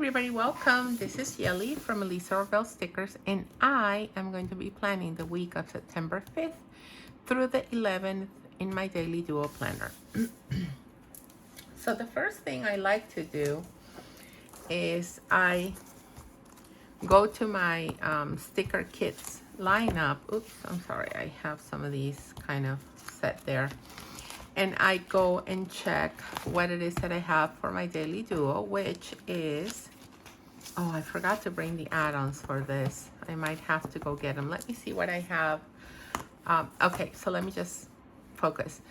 everybody, welcome. This is Yelly from Elisa Orville Stickers, and I am going to be planning the week of September 5th through the 11th in my daily duo planner. So the first thing I like to do is I go to my sticker kits lineup. Oops, I'm sorry, I have some of these kind of set there. And I go and check what it is that I have for my daily duo, which is, oh, I forgot to bring the add-ons for this. I might have to go get them. Let me see what I have. Okay, so let me just focus.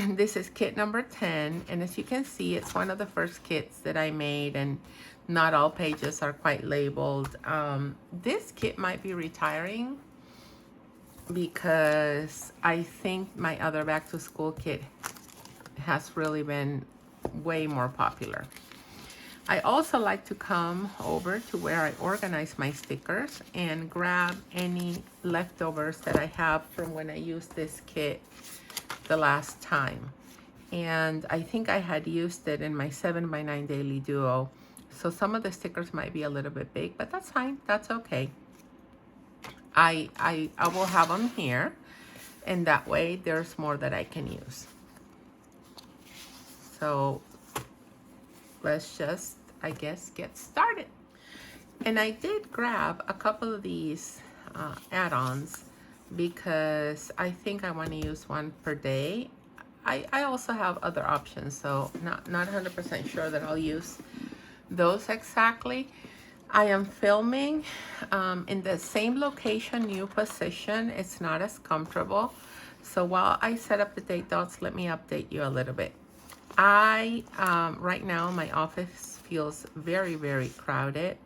This is kit number 10, and as you can see, it's one of the first kits that I made, and not all pages are quite labeled. This kit might be retiring because I think my other back to school kit has really been way more popular. I also like to come over to where I organize my stickers and grab any leftovers that I have from when I used this kit the last time. And I think I had used it in my 7x9 daily duo. So some of the stickers might be a little bit big, but that's fine, that's okay. I will have them here, and that way there's more that I can use. So let's just, I guess, get started. And I did grab a couple of these add-ons because I think I want to use one per day. I also have other options, so not 100% sure that I'll use those exactly. I am filming in the same location, new position. It's not as comfortable. So while I set up the date dots, let me update you a little bit. Right now, my office feels very, very crowded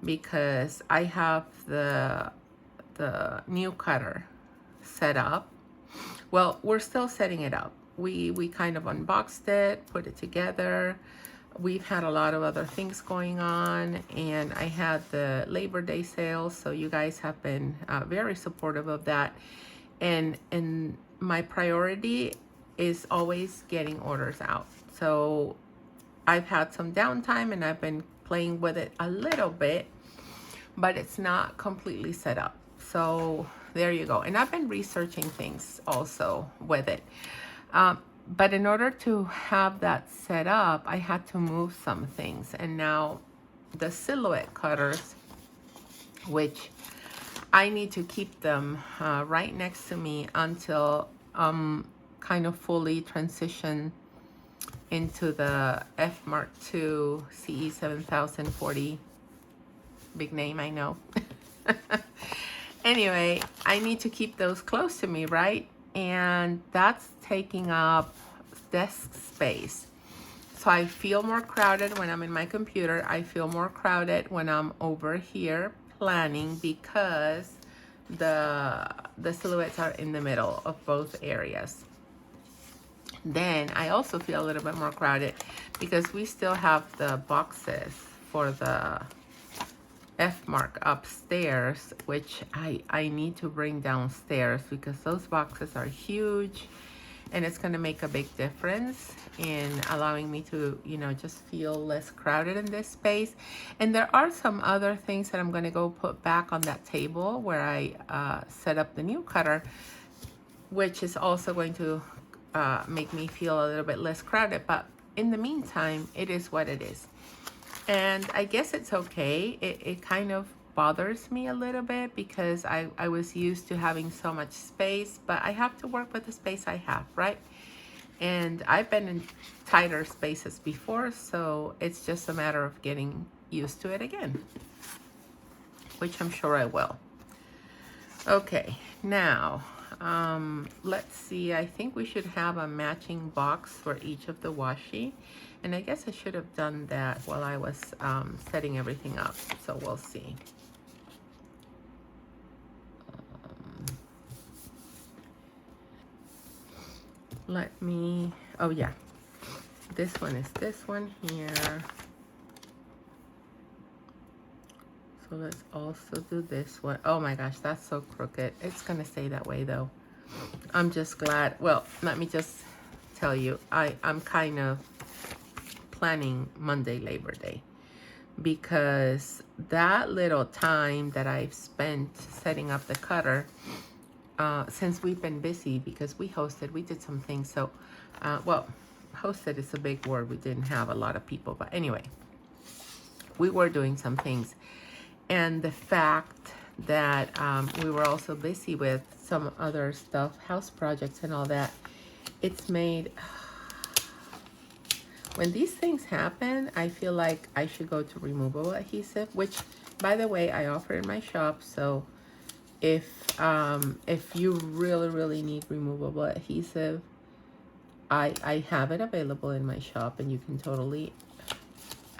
because I have the new cutter set up. Well, we're still setting it up. We kind of unboxed it, put it together. We've had a lot of other things going on, and I had the Labor Day sale, so you guys have been very supportive of that. And my priority is always getting orders out. So I've had some downtime and I've been playing with it a little bit, but it's not completely set up. So there you go. And I've been researching things also with it. But in order to have that set up, I had to move some things. And now the silhouette cutters, which I need to keep them right next to me until kind of fully transition into the F Mark II CE 7040. Big name, I know. Anyway, I need to keep those close to me, right? And that's taking up desk space. So I feel more crowded when I'm in my computer. I feel more crowded when I'm over here planning because the silhouettes are in the middle of both areas. Then I also feel a little bit more crowded because we still have the boxes for the F Mark upstairs, which I need to bring downstairs because those boxes are huge, and it's going to make a big difference in allowing me to, you know, just feel less crowded in this space. And there are some other things that I'm going to go put back on that table where I set up the new cutter, which is also going to make me feel a little bit less crowded. But in the meantime, it is what it is. And I guess it's okay. It kind of bothers me a little bit because I was used to having so much space, but I have to work with the space I have, right? And I've been in tighter spaces before, so it's just a matter of getting used to it again, which I'm sure I will. Okay, now, let's see. I think we should have a matching box for each of the washi. And I guess I should have done that while I was setting everything up. So we'll see. Let me, oh yeah. This one is this one here. So let's also do this one. Oh my gosh, that's so crooked. It's gonna stay that way though. I'm just glad. Well, let me just tell you, I'm kind of planning Monday, Labor Day. because that little time that I've spent setting up the cutter, since we've been busy because we did some things. So, well, hosted is a big word. We didn't have a lot of people, but anyway, we were doing some things. And the fact that we were also busy with some other stuff, house projects and all that, it's made, when these things happen, I feel like I should go to removable adhesive, which, by the way, I offer in my shop. So if you really need removable adhesive, I have it available in my shop, and you can totally,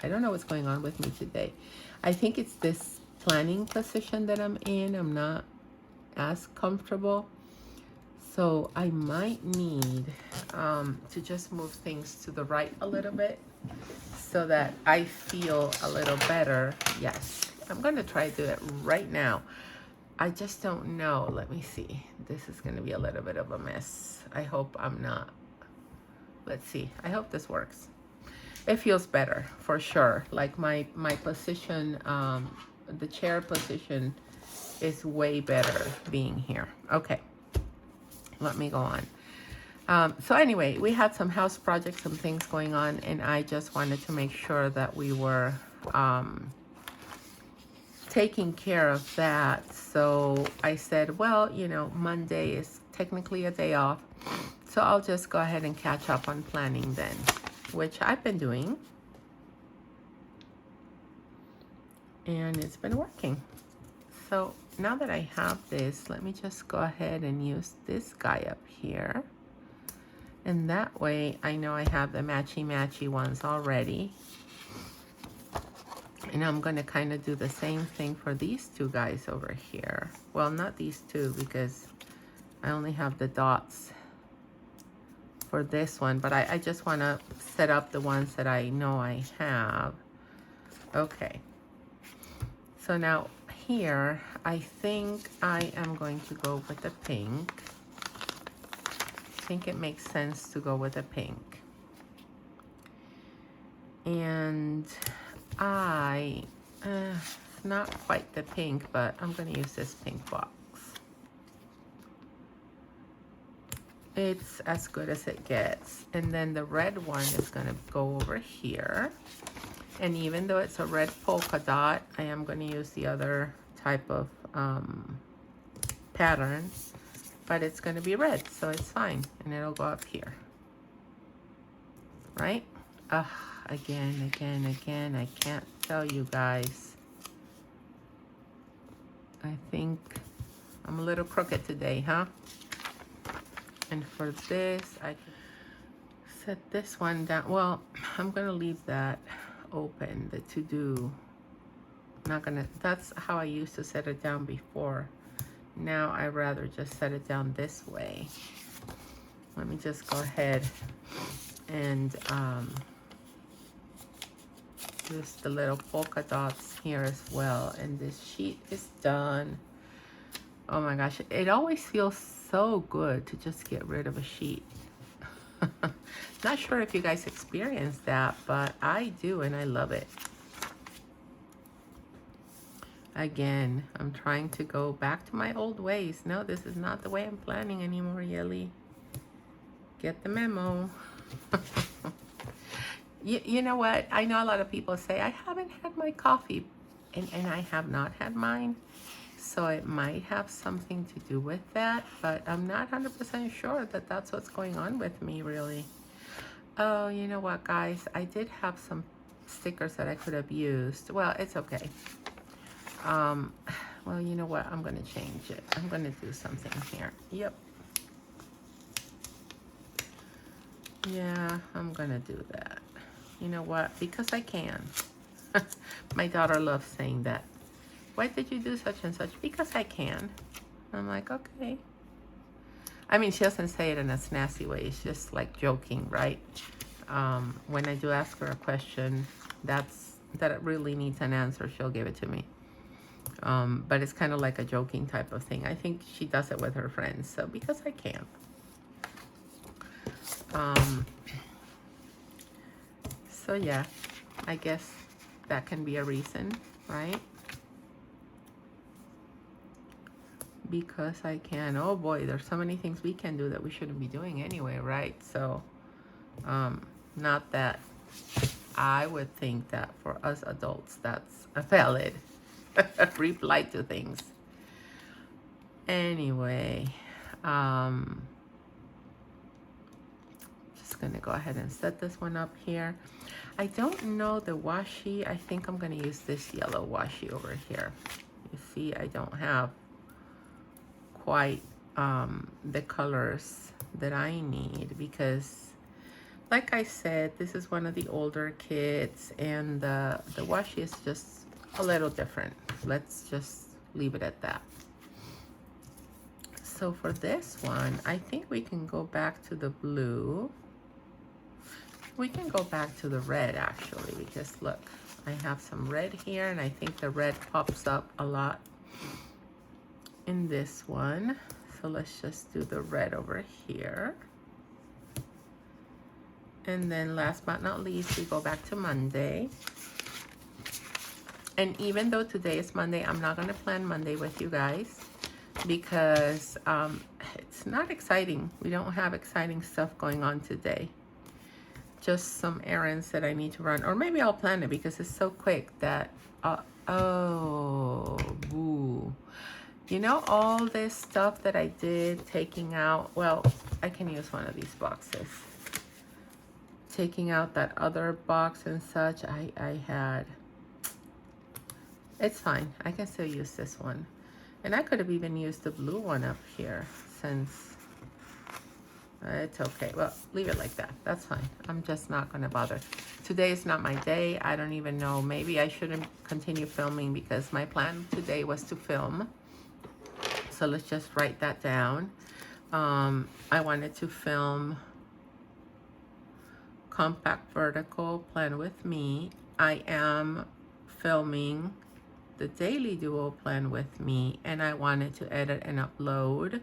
I don't know what's going on with me today. I think it's this planning position that I'm in. I'm not as comfortable. So I might need to just move things to the right a little bit so that I feel a little better. Yes, I'm going to try to do it right now. I just don't know. Let me see. This is going to be a little bit of a mess. I hope I'm not. Let's see. I hope this works. It feels better for sure. Like my position, the chair position is way better being here. Okay. Let me go on. So anyway, we had some house projects, some things going on, and I just wanted to make sure that we were taking care of that. So I said, well, you know, Monday is technically a day off, so I'll just go ahead and catch up on planning then, which I've been doing, and it's been working. So now that I have this, let me just go ahead and use this guy up here. And that way I know I have the matchy ones already. And I'm going to kind of do the same thing for these two guys over here. Well, not these two, because I only have the dots for this one. But I just want to set up the ones that I know I have. Okay. So now here, I think I am going to go with the pink. I think it makes sense to go with the pink. And it's not quite the pink, but I'm going to use this pink box. It's as good as it gets. And then the red one is going to go over here. And even though it's a red polka dot, I am going to use the other type of pattern, but it's going to be red, so it's fine. And it'll go up here. Right? Again, I can't tell you guys. I think I'm a little crooked today, huh? And for this, I can set this one down. Well, I'm going to leave that open, the to-do. Not gonna, that's how I used to set it down before. Now I rather just set it down this way. Let me just go ahead and use the little polka dots here as well. And this sheet is done. Oh my gosh, it always feels so good to just get rid of a sheet. Not sure if you guys experience that, but I do, and I love it. Again, I'm trying to go back to my old ways. No, this is not the way I'm planning anymore, Yelly. Get the memo. You know what? I know a lot of people say, I haven't had my coffee. And I have not had mine. So it might have something to do with that. But I'm not 100% sure that that's what's going on with me, really. Oh, you know what, guys? I did have some stickers that I could have used. Well, it's okay. Well, you know what? I'm going to change it. I'm going to do something here. Yep. Yeah, I'm going to do that. You know what? Because I can. My daughter loves saying that. Why did you do such and such? Because I can. I'm like, okay. I mean, she doesn't say it in a snazzy way. It's just like joking, right? When I do ask her a question that it really needs an answer, she'll give it to me. But it's kind of like a joking type of thing. I think she does it with her friends. So because I can. So yeah, I guess That can be a reason, right? Because I can. Oh boy, there's so many things we can do that we shouldn't be doing anyway, right? So, not that I would think that for us adults, that's a valid reply to things. Anyway, just gonna go ahead and set this one up here. I don't know the washi. I think I'm gonna use this yellow washi over here. You see, I don't have quite the colors that I need because, like I said, this is one of the older kits and the washi is just a little different. Let's just leave it at that. So for this one, I think we can go back to the blue. We can go back to the red actually, because look, I have some red here and I think the red pops up a lot in this one. So let's just do the red over here. And then last but not least, we go back to Monday. And even though today is Monday, I'm not gonna plan Monday with you guys because it's not exciting. We don't have exciting stuff going on today. Just some errands that I need to run, or maybe I'll plan it because it's so quick that, oh, boo. You know, all this stuff that I did taking out, well, I can use one of these boxes. Taking out that other box and such, I had, it's fine. I can still use this one. And I could have even used the blue one up here since it's okay. Well, leave it like that. That's fine. I'm just not going to bother. Today is not my day. I don't even know. Maybe I shouldn't continue filming because my plan today was to film. So let's just write that down. I wanted to film Compact Vertical Plan With Me. I am filming the Daily Duo Plan With Me. And I wanted to edit and upload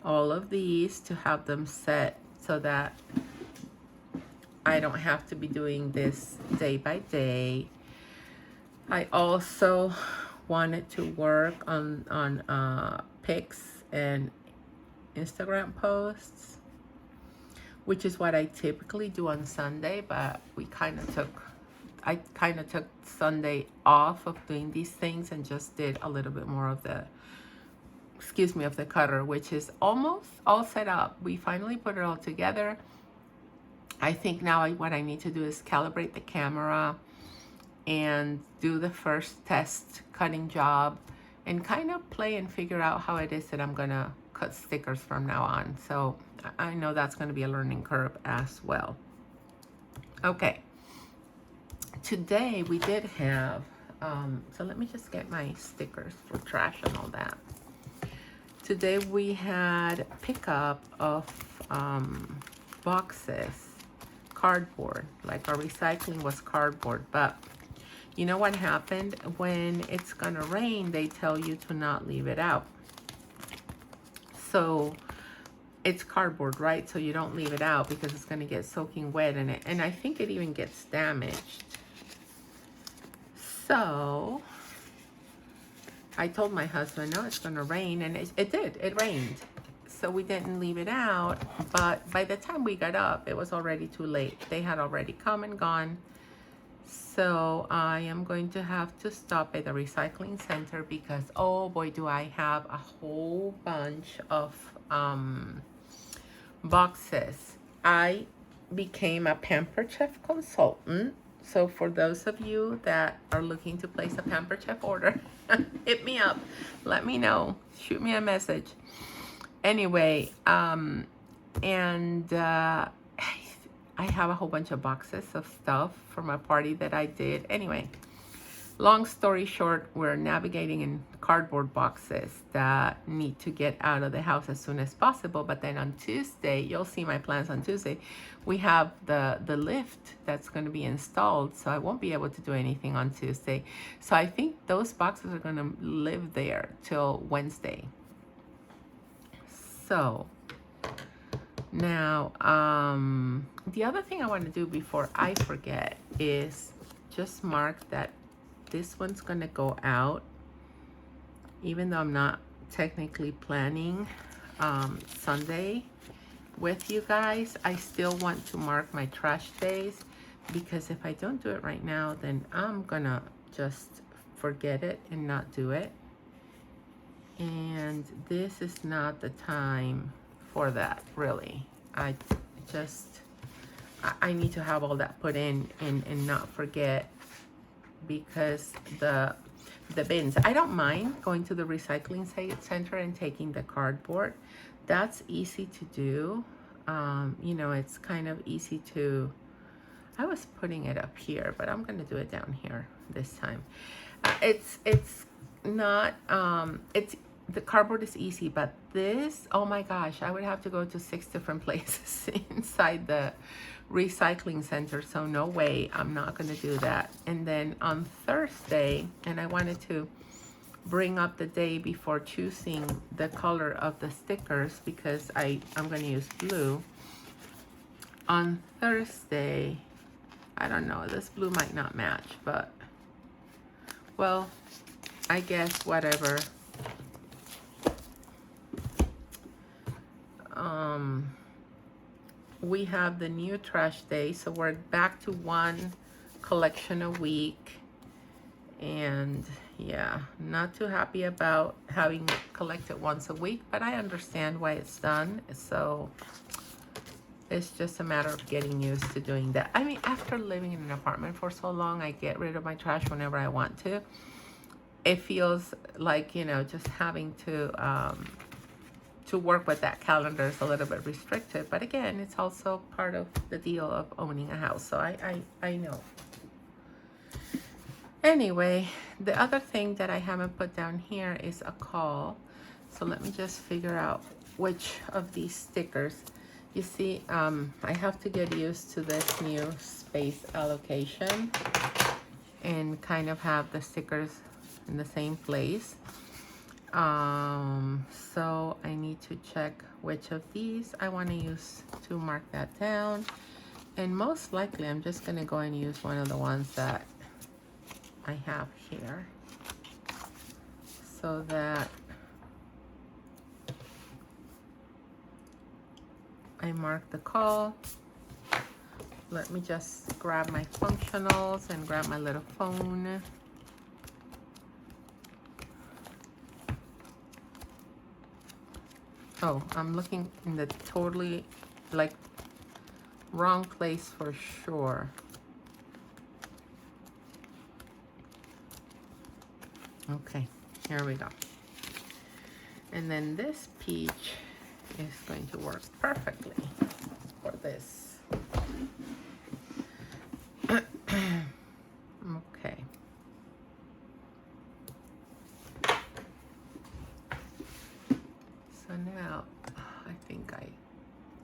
all of these to have them set so that I don't have to be doing this day by day. I also wanted to work on pics and Instagram posts, which is what I typically do on Sunday, but I kind of took Sunday off of doing these things and just did a little bit more of the of the cutter, which is almost all set up. We finally put it all together. I think now what I need to do is calibrate the camera and do the first test cutting job and kind of play and figure out how it is that I'm gonna cut stickers from now on. So I know that's going to be a learning curve as well. Okay, today we did have so let me just get my stickers for trash and all that. Today we had pickup of boxes, cardboard, like our recycling was cardboard. But you know what happened? When it's gonna rain, they tell you to not leave it out. So it's cardboard, right? So you don't leave it out because it's gonna get soaking wet in it. And I think it even gets damaged. So I told my husband, no, it's gonna rain, and it did, it rained. So we didn't leave it out, but by the time we got up, it was already too late. They had already come and gone. So I am going to have to stop at the recycling center because, oh boy, do I have a whole bunch of boxes. I became a Pamper Chef consultant. So for those of you that are looking to place a Pamper Chef order, hit me up. Let me know. Shoot me a message. Anyway, I have a whole bunch of boxes of stuff from a party that I did. Anyway, long story short, we're navigating in cardboard boxes that need to get out of the house as soon as possible. But then on Tuesday, you'll see my plans on Tuesday, we have the lift that's going to be installed. So I won't be able to do anything on Tuesday. So I think those boxes are going to live there till Wednesday. So now, the other thing I want to do before I forget is just mark that this one's gonna go out, even though I'm not technically planning Sunday with you guys. I still want to mark my trash days, because if I don't do it right now, then I'm gonna just forget it and not do it. And this is not the time for that, really. I need to have all that put in and not forget, because the bins, I don't mind going to the recycling center and taking the cardboard. That's easy to do. You know, it's kind of easy to, I was putting it up here, but I'm gonna do it down here this time. It's not, it's, the cardboard is easy, but this, oh my gosh, I would have to go to 6 different places inside the recycling center, so no way, I'm not gonna do that. And then on Thursday, and I wanted to bring up the day before choosing the color of the stickers, because I'm gonna use blue. On Thursday, I don't know, this blue might not match, but, well, I guess whatever. We have the new trash day, so we're back to 1 collection a week. And yeah, not too happy about having collected once a week, but I understand why it's done. So it's just a matter of getting used to doing that. I mean, after living in an apartment for so long, I get rid of my trash whenever I want to. It feels like, you know, just having to work with that calendar is a little bit restricted. But again, it's also part of the deal of owning a house. So I know. Anyway, the other thing that I haven't put down here is a call. So let me just figure out which of these stickers. You see, I have to get used to this new space allocation and kind of have the stickers in the same place. So I need to check which of these I want to use to mark that down. And most likely I'm just going to go and use one of the ones that I have here, so that I mark the call. Let me just grab my functionals and grab my little phone. Oh, I'm looking in the totally, like, wrong place for sure. Okay, here we go. And then this peach is going to work perfectly for this. Okay. So now, I think I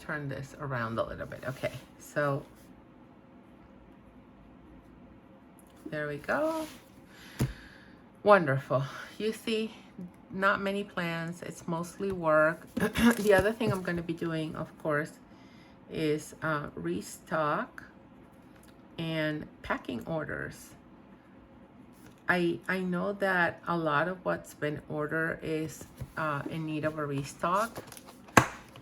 turn this around a little bit. Okay, so there we go. Wonderful. You see, not many plans. It's mostly work. The other thing I'm going to be doing, of course, is restock and packing orders. I know that a lot of what's been ordered is in need of a restock.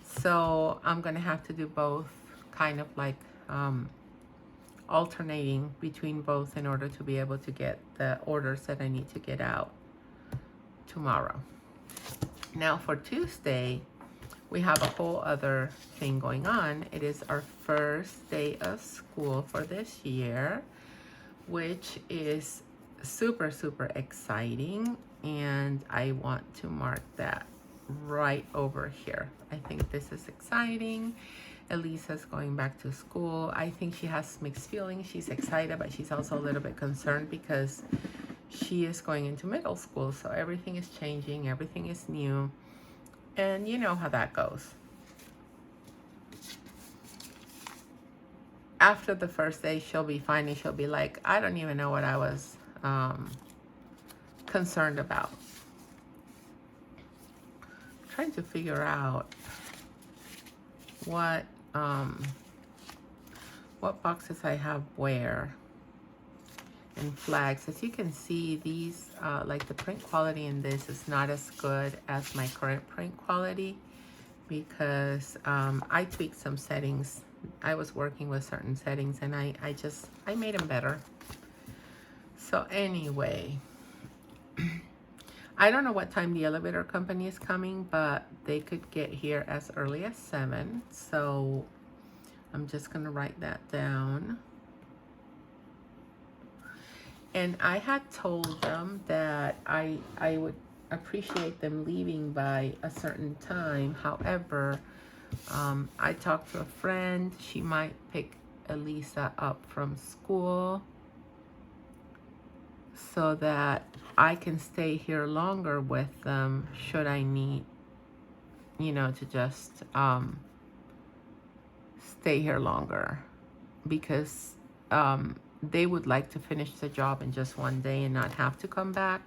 So I'm going to have to do both, kind of like alternating between both in order to be able to get the orders that I need to get out tomorrow. Now for Tuesday, we have a whole other thing going on. It is our first day of school for this year, which is super, super exciting. And I want to mark that right over here. I think this is exciting. Elisa's going back to school. I think she has mixed feelings. She's excited, but she's also a little bit concerned because she is going into middle school. So everything is changing. Everything is new. And you know how that goes. After the first day, she'll be fine and she'll be like, I don't even know what I was concerned about. I'm trying to figure out what boxes I have where. and flags. As you can see, these, like the print quality in this is not as good as my current print quality because I tweaked some settings. I was working with certain settings and I made them better. So anyway, I don't know what time the elevator company is coming, but they could get here as early as 7. So I'm just gonna write that down. And I had told them that I would appreciate them leaving by a certain time. However, I talked to a friend. She might pick Elisa up from school so that I can stay here longer with them should I need, you know, to just stay here longer, because they would like to finish the job in just one day and not have to come back.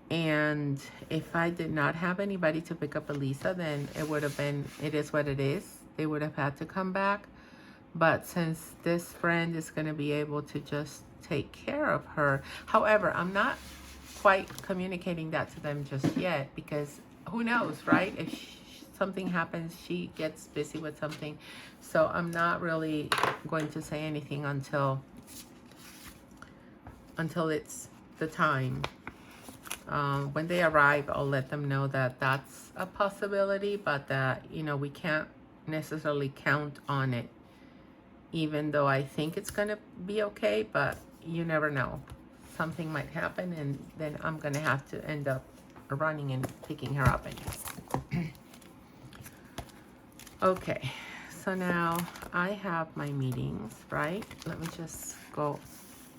And if I did not have anybody to pick up Elisa, then it would have been, it is what it is. They would have had to come back. But since this friend is going to be able to just take care of her. However, I'm not quite communicating that to them just yet, because who knows, right? If something happens, she gets busy with something. So I'm not really going to say anything until it's the time. When they arrive, I'll let them know that that's a possibility, but that, you know, we can't necessarily count on it, even though I think it's going to be okay, but you never know. Something might happen, and then I'm going to have to end up running and picking her up anyway. Okay, so now I have my meetings, right? Let me just go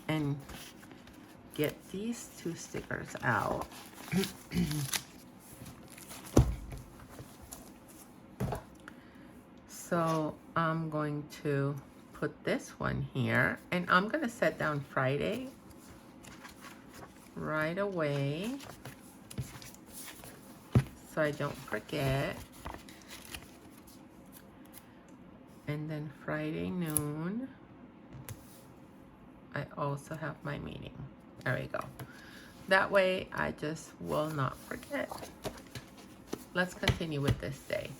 and get these 2 stickers out. So I'm going to put this one here, and I'm going to set down Friday right away so I don't forget. And then Friday noon, I also have my meeting. There we go. That way I just will not forget. Let's continue with this day.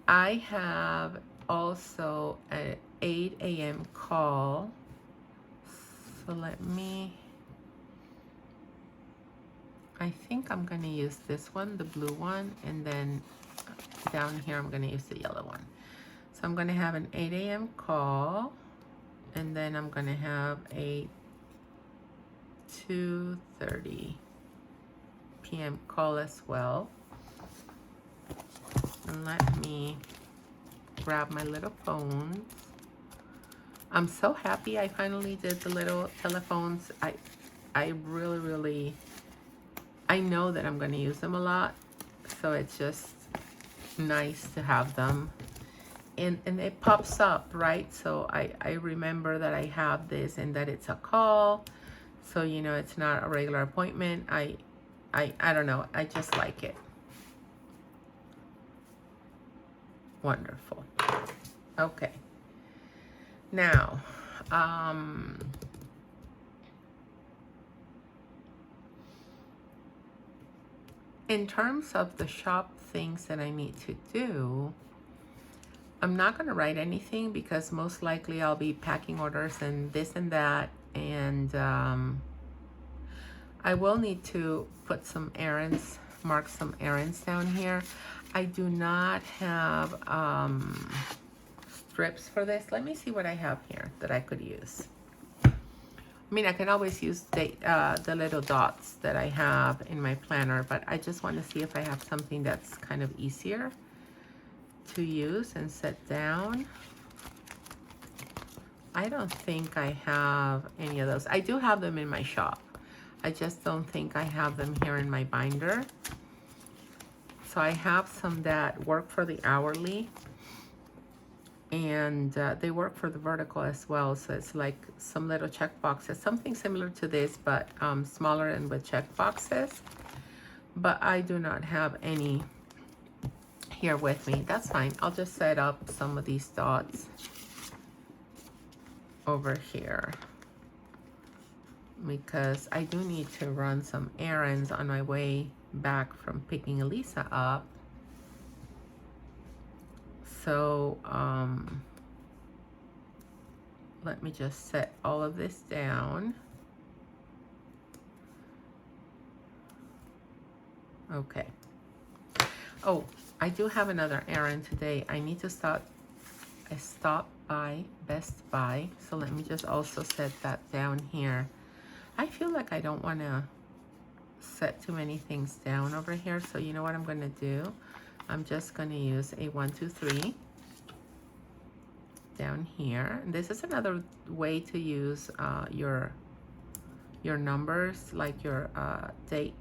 I have also an 8 a.m. call. So let me, I think I'm going to use this one, the blue one, and then down here I'm going to use the yellow one. So I'm going to have an 8 a.m. call, and then I'm going to have a 2:30 p.m. call as well. And let me grab my little phones. I'm so happy I finally did the little telephones. I really, I know that I'm going to use them a lot, so it's just nice to have them. And it pops up, right? So I remember that I have this and that it's a call. So, you know, it's not a regular appointment. I don't know. I just like it. Wonderful. Okay. Now, in terms of the shop things that I need to do, I'm not going to write anything because most likely I'll be packing orders and this and that. And I will need to put some errands, mark some errands down here. I do not have strips for this. Let me see what I have here that I could use. I mean, I can always use the little dots that I have in my planner, but I just want to see if I have something that's kind of easier to use and set down. I don't think I have any of those. I do have them in my shop. I just don't think I have them here in my binder. So I have some that work for the hourly, and they work for the vertical as well. So it's like some little check boxes, something similar to this, but smaller and with check boxes. But I do not have any here with me. That's fine. I'll just set up some of these dots over here because I do need to run some errands on my way back from picking Elisa up. So let me just set all of this down. Okay. Oh, I do have another errand today. I need to stop by Best Buy. So let me just also set that down here. I feel like I don't want to set too many things down over here. So you know what I'm going to do? I'm just going to use a 1, 2, 3 down here. And this is another way to use your numbers, like your date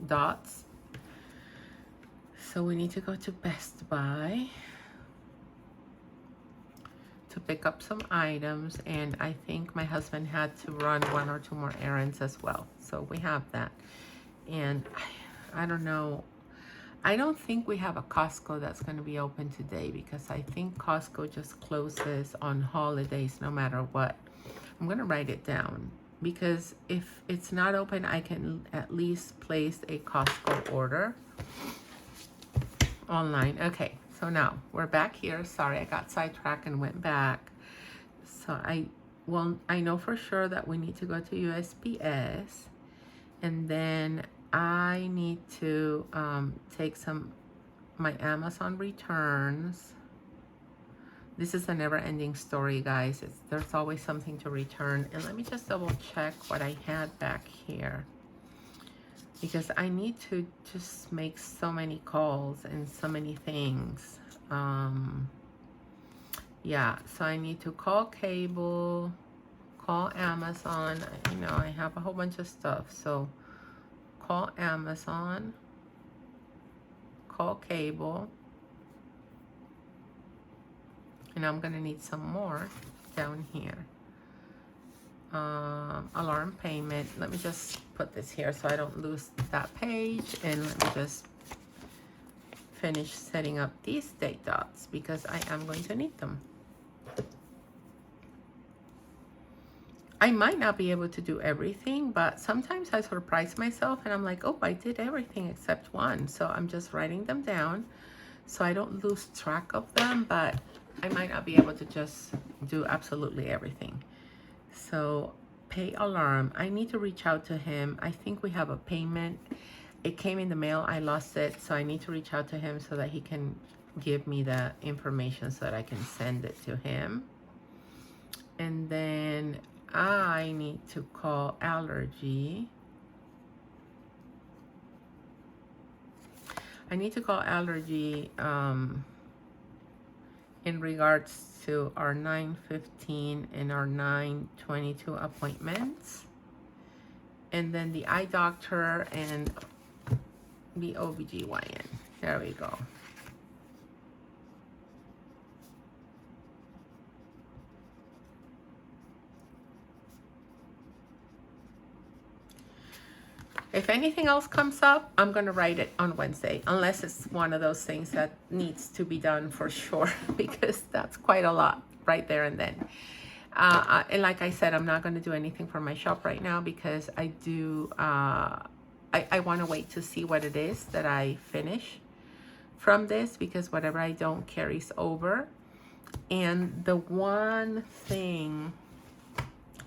dots. So we need to go to Best Buy to pick up some items, and I think my husband had to run 1 or 2 more errands as well. So we have that. And I don't know, I don't think we have a Costco that's going to be open today because I think Costco just closes on holidays no matter what. I'm going to write it down because if it's not open, I can at least place a Costco order online. Okay, so now we're back here. Sorry, I got sidetracked and went back. So I know for sure that we need to go to USPS, and then I need to take my Amazon returns. This is a never-ending story, guys. There's always something to return. And let me just double check what I had back here, because I need to just make so many calls and so many things. Yeah, so I need to call cable, call Amazon. You know, I have a whole bunch of stuff. So call Amazon, call cable, and I'm gonna need some more down here. Alarm payment. Let me just put this here so I don't lose that page, and let me just finish setting up these date dots because I am going to need them. I might not be able to do everything, but sometimes I surprise myself and I'm like, oh, I did everything except one. So I'm just writing them down so I don't lose track of them, but I might not be able to just do absolutely everything. So pay alarm. I need to reach out to him. I think we have a payment. It came in the mail. I lost it. So I need to reach out to him so that he can give me the information so that I can send it to him. And then I need to call allergy. I need to call allergy in regards to our 9:15 and our 9:22 appointments. And then the eye doctor and the OBGYN. There we go. If anything else comes up, I'm going to write it on Wednesday, unless it's one of those things that needs to be done for sure, because that's quite a lot right there and then. And like I said, I'm not going to do anything for my shop right now because I do, I want to wait to see what it is that I finish from this, because whatever I don't carries over. And the one thing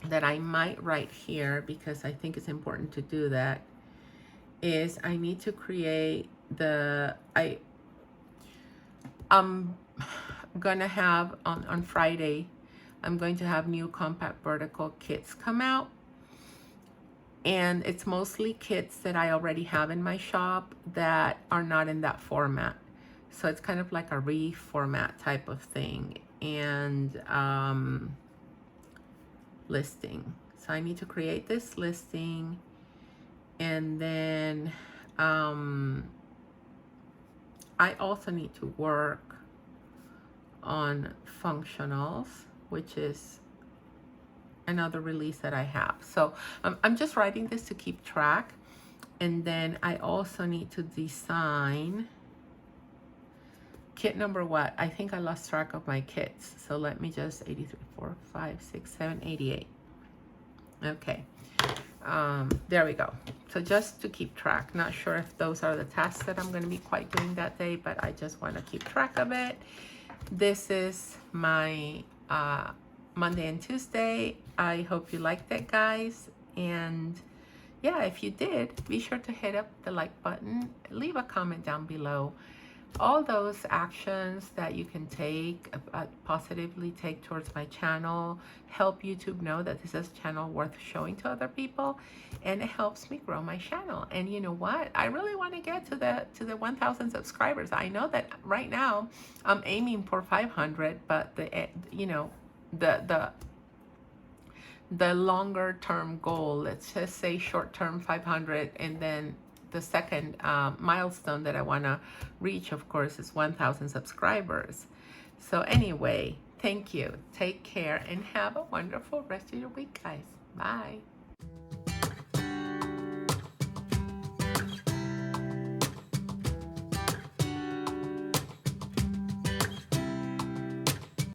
that I might write here, because I think it's important to do that, is I need to create I'm gonna have on Friday, I'm going to have new compact vertical kits come out, and it's mostly kits that I already have in my shop that are not in that format. So it's kind of like a reformat type of thing, and listing. So I need to create this listing, and then I also need to work on functionals, which is another release that I have. So I'm just writing this to keep track. And then I also need to design kit number what? I think I lost track of my kits. So let me just 83, 4, 5, 6, 7, 88. Okay. There we go. So just to keep track, not sure if those are the tasks that I'm going to be quite doing that day, but I just want to keep track of it. This is my Monday and Tuesday. I hope you liked it, guys. And yeah, if you did, be sure to hit up the like button, leave a comment down below. All those actions that you can take, positively take towards my channel, help YouTube know that this is a channel worth showing to other people, and it helps me grow my channel. And you know what? I really want to get to the 1,000 subscribers. I know that right now I'm aiming for 500, but the longer term goal, let's just say short term 500, and then the second milestone that I want to reach, of course, is 1,000 subscribers. So anyway, thank you. Take care and have a wonderful rest of your week, guys. Bye.